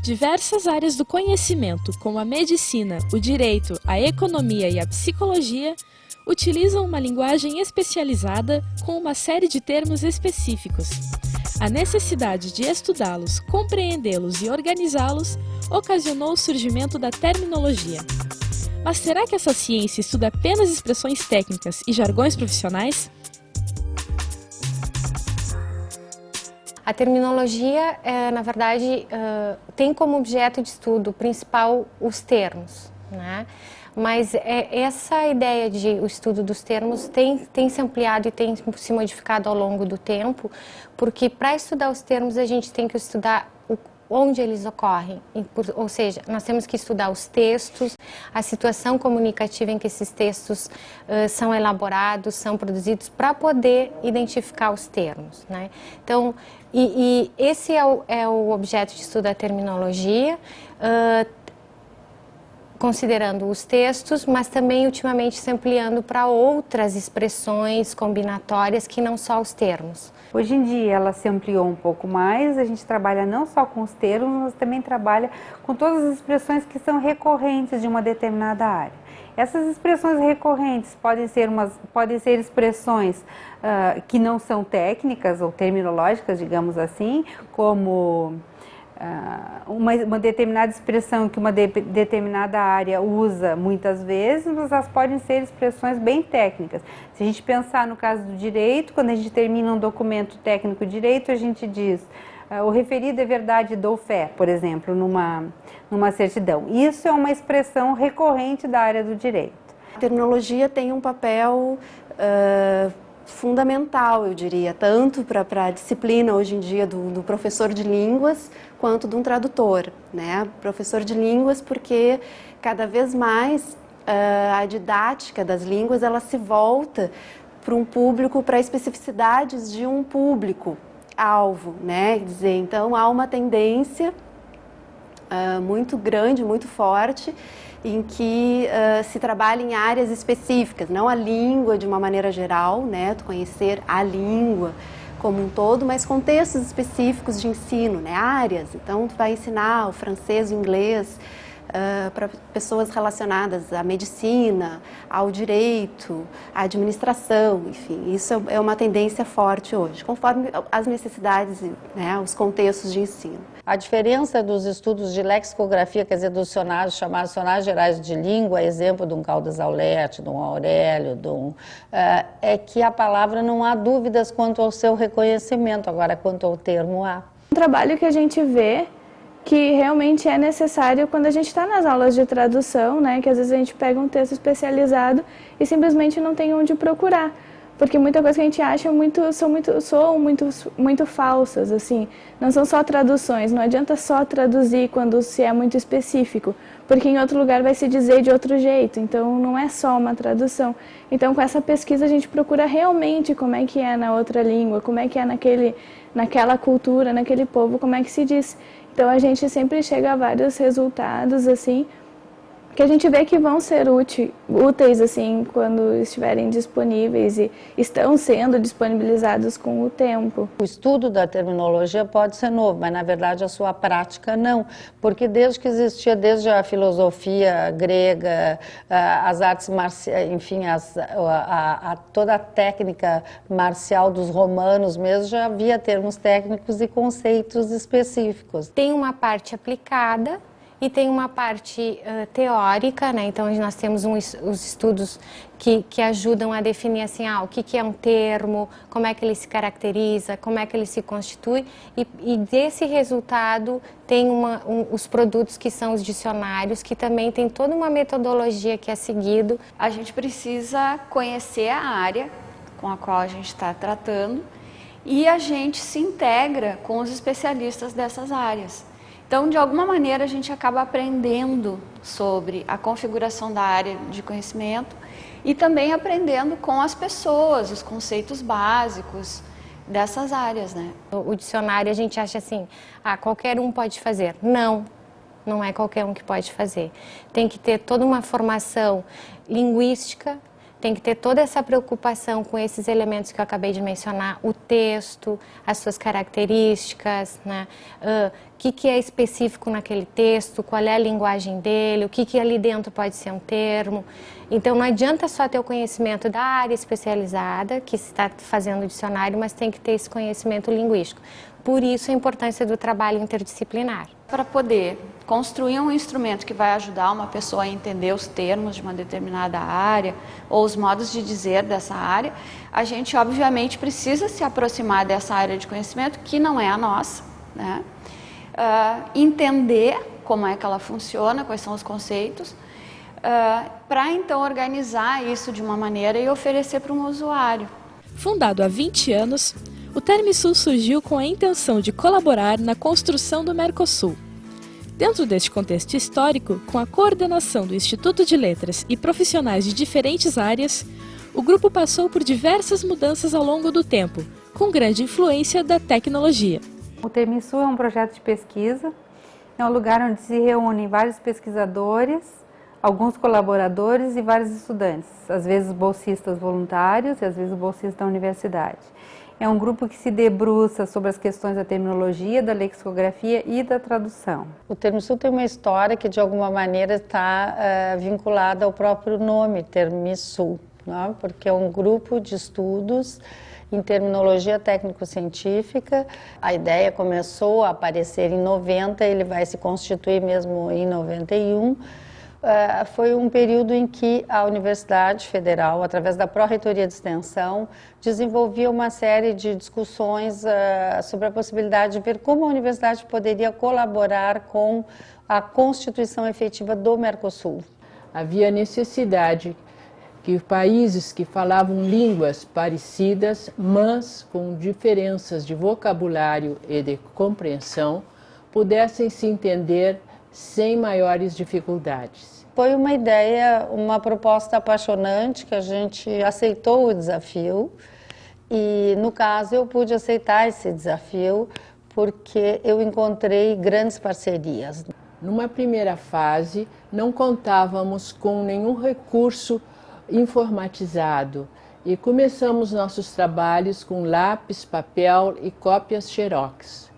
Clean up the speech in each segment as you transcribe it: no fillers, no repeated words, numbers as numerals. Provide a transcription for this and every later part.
Diversas áreas do conhecimento, como a medicina, o direito, a economia e a psicologia, utilizam uma linguagem especializada com uma série de termos específicos. A necessidade de estudá-los, compreendê-los e organizá-los ocasionou o surgimento da terminologia. Mas será que essa ciência estuda apenas expressões técnicas e jargões profissionais? A terminologia, na verdade, tem como objeto de estudo principal os termos, né? Mas essa ideia de o estudo dos termos tem se ampliado e tem se modificado ao longo do tempo, porque para estudar os termos a gente tem que estudar onde eles ocorrem, ou seja, nós temos que estudar os textos, a situação comunicativa em que esses textos são elaborados, são produzidos, para poder identificar os termos, né? Então, esse é o objeto de estudo da terminologia, considerando os textos, mas também ultimamente se ampliando para outras expressões combinatórias que não só os termos. Hoje em dia ela se ampliou um pouco mais, a gente trabalha não só com os termos, mas também trabalha com todas as expressões que são recorrentes de uma determinada área. Essas expressões recorrentes podem ser expressões que não são técnicas ou terminológicas, digamos assim, como uma determinada expressão que uma determinada área usa muitas vezes, mas elas podem ser expressões bem técnicas. Se a gente pensar no caso do direito, quando a gente termina um documento técnico de direito, a gente diz o referido é verdade dou fé, por exemplo, numa certidão. Isso é uma expressão recorrente da área do direito. A terminologia tem um papel fundamental, eu diria, tanto para a disciplina hoje em dia do professor de línguas, quanto de um tradutor, né? Professor de línguas, porque cada vez mais a didática das línguas ela se volta para um público, para especificidades de um público-alvo, né? Quer dizer, então há uma tendência muito grande, muito forte, em que se trabalha em áreas específicas, não a língua de uma maneira geral, né, conhecer a língua como um todo, mas contextos específicos de ensino, né, áreas. Então, tu vai ensinar o francês e o inglês para pessoas relacionadas à medicina, ao direito, à administração, enfim, isso é uma tendência forte hoje, conforme as necessidades, né, os contextos de ensino. A diferença dos estudos de lexicografia, quer dizer, dos dicionários chamados dicionários gerais de língua, exemplo de um Caldas Aulete, de um Aurélio, é que a palavra não há dúvidas quanto ao seu reconhecimento, agora quanto ao termo há. Um trabalho que a gente vê que realmente é necessário quando a gente está nas aulas de tradução, né, que às vezes a gente pega um texto especializado e simplesmente não tem onde procurar. Porque muita coisa que a gente acha soam muito falsas, assim. Não são só traduções, não adianta só traduzir quando se é muito específico, porque em outro lugar vai se dizer de outro jeito, então não é só uma tradução. Então com essa pesquisa a gente procura realmente como é que é na outra língua, como é que é naquela cultura, naquele povo, como é que se diz. Então a gente sempre chega a vários resultados, assim, que a gente vê que vão ser úteis assim, quando estiverem disponíveis e estão sendo disponibilizados com o tempo. O estudo da terminologia pode ser novo, mas na verdade a sua prática não, porque desde que existia, desde a filosofia grega, as artes marciais, enfim, toda a técnica marcial dos romanos mesmo, já havia termos técnicos e conceitos específicos. Tem uma parte aplicada e tem uma parte teórica, né? Então nós temos os estudos que ajudam a definir assim, o que é um termo, como é que ele se caracteriza, como é que ele se constitui, e desse resultado tem os produtos que são os dicionários, que também tem toda uma metodologia que é seguido. A gente precisa conhecer a área com a qual a gente está tratando e a gente se integra com os especialistas dessas áreas. Então, de alguma maneira, a gente acaba aprendendo sobre a configuração da área de conhecimento e também aprendendo com as pessoas, os conceitos básicos dessas áreas, né? O dicionário a gente acha assim, qualquer um pode fazer. Não, não é qualquer um que pode fazer. Tem que ter toda uma formação linguística, tem que ter toda essa preocupação com esses elementos que eu acabei de mencionar, o texto, as suas características, né? O que é específico naquele texto, qual é a linguagem dele, o que ali dentro pode ser um termo. Então, não adianta só ter o conhecimento da área especializada, que se está fazendo o dicionário, mas tem que ter esse conhecimento linguístico. Por isso, a importância do trabalho interdisciplinar. Para poder construir um instrumento que vai ajudar uma pessoa a entender os termos de uma determinada área ou os modos de dizer dessa área, a gente, obviamente, precisa se aproximar dessa área de conhecimento, que não é a nossa, né? Entender como é que ela funciona, quais são os conceitos, para então organizar isso de uma maneira e oferecer para um usuário. Fundado há 20 anos, o Termisul surgiu com a intenção de colaborar na construção do Mercosul. Dentro deste contexto histórico, com a coordenação do Instituto de Letras e profissionais de diferentes áreas, o grupo passou por diversas mudanças ao longo do tempo, com grande influência da tecnologia. O Termisul é um projeto de pesquisa, é um lugar onde se reúnem vários pesquisadores, alguns colaboradores e vários estudantes, às vezes bolsistas voluntários e às vezes bolsistas da universidade. É um grupo que se debruça sobre as questões da terminologia, da lexicografia e da tradução. O Termisul tem uma história que de alguma maneira está vinculada ao próprio nome, Termisul, né? Porque é um grupo de estudos em terminologia técnico-científica. A ideia começou a aparecer em 90, ele vai se constituir mesmo em 91. Foi um período em que a Universidade Federal, através da Pró-Reitoria de Extensão, desenvolvia uma série de discussões sobre a possibilidade de ver como a universidade poderia colaborar com a constituição efetiva do Mercosul. Havia necessidade que países que falavam línguas parecidas, mas com diferenças de vocabulário e de compreensão, pudessem se entender sem maiores dificuldades. Foi uma ideia, uma proposta apaixonante que a gente aceitou o desafio e, no caso, eu pude aceitar esse desafio porque eu encontrei grandes parcerias. Numa primeira fase, não contávamos com nenhum recurso informatizado e começamos nossos trabalhos com lápis, papel e cópias xerox.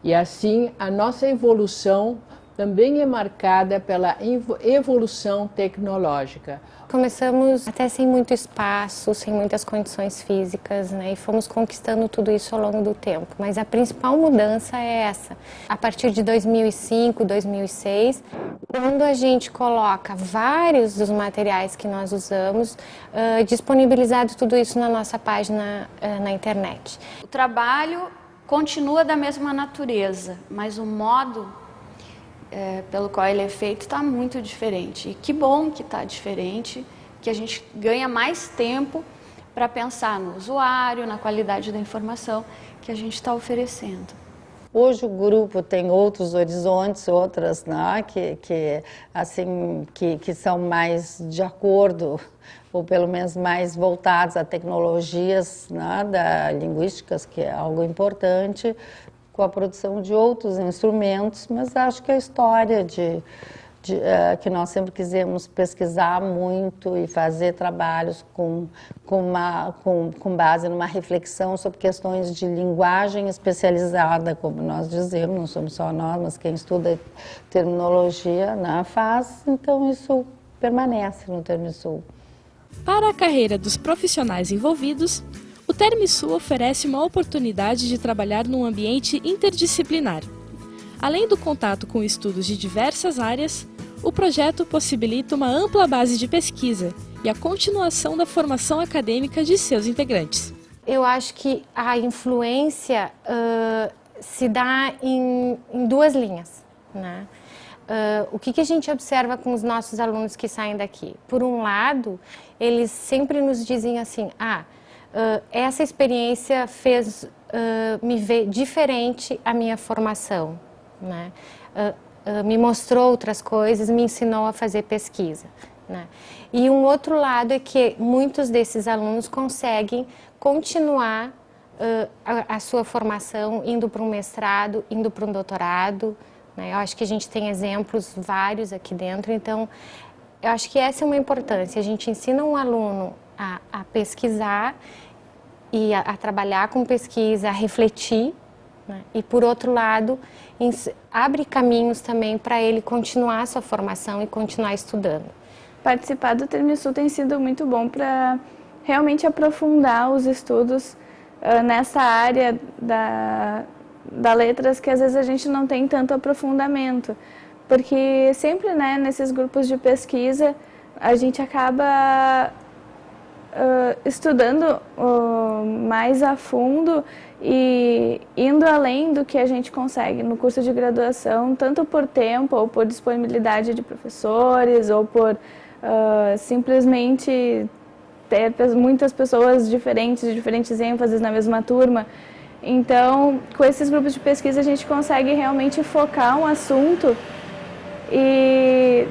E assim, a nossa evolução também é marcada pela evolução tecnológica. Começamos até sem muito espaço, sem muitas condições físicas, né? E fomos conquistando tudo isso ao longo do tempo. Mas a principal mudança é essa. A partir de 2005, 2006, quando a gente coloca vários dos materiais que nós usamos, disponibilizado tudo isso na nossa página na internet. O trabalho continua da mesma natureza, mas o modo pelo qual ele é feito está muito diferente. E que bom que está diferente, que a gente ganha mais tempo para pensar no usuário, na qualidade da informação que a gente está oferecendo. Hoje o grupo tem outros horizontes, outras, né, que são mais de acordo, ou pelo menos mais voltados a tecnologias, né, linguísticas, que é algo importante, com a produção de outros instrumentos, mas acho que a história que nós sempre quisemos pesquisar muito e fazer trabalhos com base numa reflexão sobre questões de linguagem especializada, como nós dizemos, não somos só nós, mas quem estuda terminologia, né, faz, então isso permanece no Termisul. Para a carreira dos profissionais envolvidos, o Termisul oferece uma oportunidade de trabalhar num ambiente interdisciplinar. Além do contato com estudos de diversas áreas, o projeto possibilita uma ampla base de pesquisa e a continuação da formação acadêmica de seus integrantes. Eu acho que a influência se dá em duas linhas, né? O que a gente observa com os nossos alunos que saem daqui? Por um lado, eles sempre nos dizem assim, essa experiência fez me ver diferente a minha formação, né? Me mostrou outras coisas, me ensinou a fazer pesquisa, né? E um outro lado é que muitos desses alunos conseguem continuar a sua formação indo para um mestrado, indo para um doutorado, né? Eu acho que a gente tem exemplos vários aqui dentro, então Eu acho que essa é uma importância. A gente ensina um aluno a pesquisar e a trabalhar com pesquisa, a refletir, né? E, por outro lado, abre caminhos também para ele continuar a sua formação e continuar estudando. Participar do TermSul tem sido muito bom para realmente aprofundar os estudos nessa área da letras que às vezes a gente não tem tanto aprofundamento. Porque sempre, né, nesses grupos de pesquisa a gente acaba estudando mais a fundo e indo além do que a gente consegue no curso de graduação, tanto por tempo ou por disponibilidade de professores ou por simplesmente ter muitas pessoas diferentes, de diferentes ênfases na mesma turma. Então, com esses grupos de pesquisa a gente consegue realmente focar um assunto e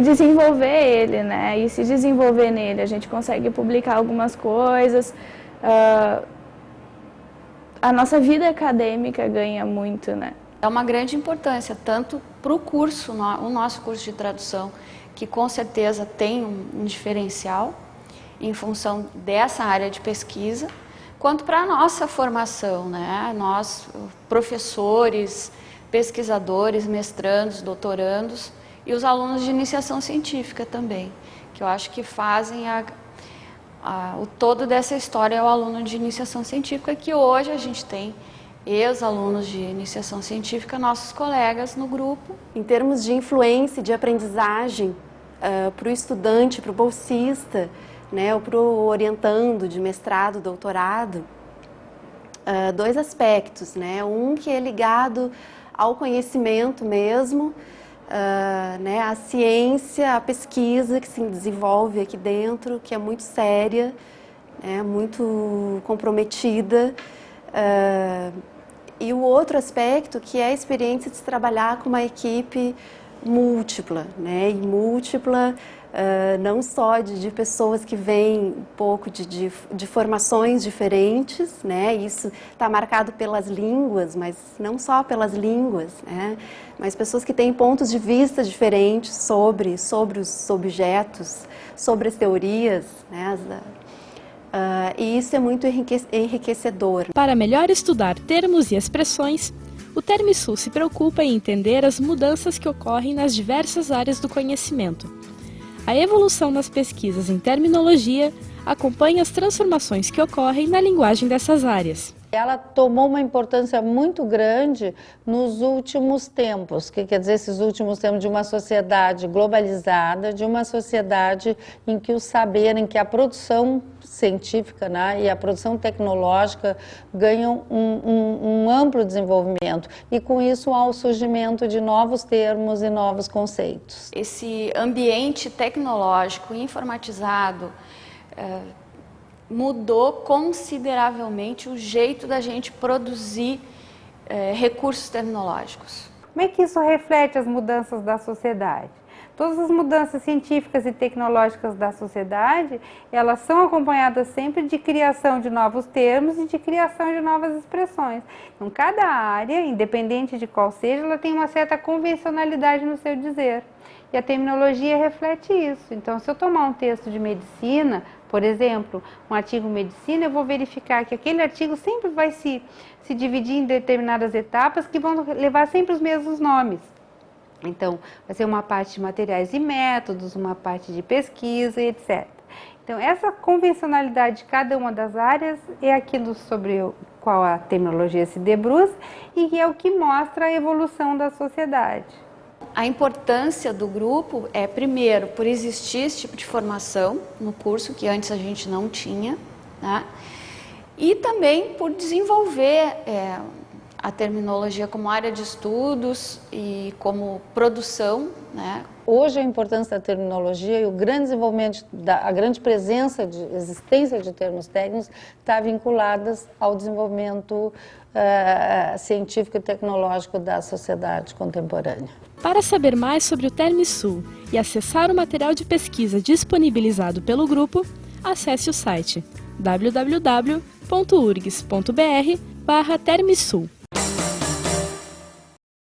desenvolver ele, né? E se desenvolver nele, a gente consegue publicar algumas coisas. A nossa vida acadêmica ganha muito, né? É uma grande importância, tanto para o curso, o nosso curso de tradução, que com certeza tem um diferencial em função dessa área de pesquisa, quanto para a nossa formação, né? Nós, professores, pesquisadores, mestrandos, doutorandos e os alunos de iniciação científica também, que eu acho que fazem o todo dessa história é o aluno de iniciação científica, que hoje a gente tem ex-alunos de iniciação científica, nossos colegas no grupo. Em termos de influência, de aprendizagem, para o estudante, para o bolsista, né, ou para o orientando de mestrado, doutorado, dois aspectos, né? Um que é ligado ao conhecimento mesmo, né, a ciência, a pesquisa que se desenvolve aqui dentro, que é muito séria, muito comprometida. E o outro aspecto que é a experiência de se trabalhar com uma equipe múltipla, né, e múltipla não só de pessoas que vêm um pouco de formações diferentes, né, isso está marcado pelas línguas, mas não só pelas línguas, né, mas pessoas que têm pontos de vista diferentes sobre os objetos, sobre as teorias, né, e isso é muito enriquecedor. Para melhor estudar termos e expressões, o TermSul se preocupa em entender as mudanças que ocorrem nas diversas áreas do conhecimento. A evolução nas pesquisas em terminologia acompanha as transformações que ocorrem na linguagem dessas áreas. Ela tomou uma importância muito grande nos últimos tempos, que quer dizer, esses últimos tempos de uma sociedade globalizada, de uma sociedade em que o saber, em que a produção científica, né, e a produção tecnológica ganham um amplo desenvolvimento e com isso há o surgimento de novos termos e novos conceitos. Esse ambiente tecnológico informatizado mudou consideravelmente o jeito da gente produzir recursos tecnológicos. Como é que isso reflete as mudanças da sociedade? Todas as mudanças científicas e tecnológicas da sociedade, elas são acompanhadas sempre de criação de novos termos e de criação de novas expressões. Então, cada área, independente de qual seja, ela tem uma certa convencionalidade no seu dizer. E a terminologia reflete isso. Então, se eu tomar um texto de medicina, por exemplo, um artigo medicina, eu vou verificar que aquele artigo sempre vai se dividir em determinadas etapas que vão levar sempre os mesmos nomes. Então, vai ser uma parte de materiais e métodos, uma parte de pesquisa, etc. Então, essa convencionalidade de cada uma das áreas é aquilo sobre o qual a terminologia se debruça e é o que mostra a evolução da sociedade. A importância do grupo é, primeiro, por existir esse tipo de formação no curso, que antes a gente não tinha, né? E também por desenvolver a terminologia como área de estudos e como produção, né? Hoje a importância da terminologia e o grande desenvolvimento, a grande presença de existência de termos técnicos está vinculadas ao desenvolvimento científico e tecnológico da sociedade contemporânea. Para saber mais sobre o TermSul e acessar o material de pesquisa disponibilizado pelo grupo, acesse o site www.urgs.br/TermSul.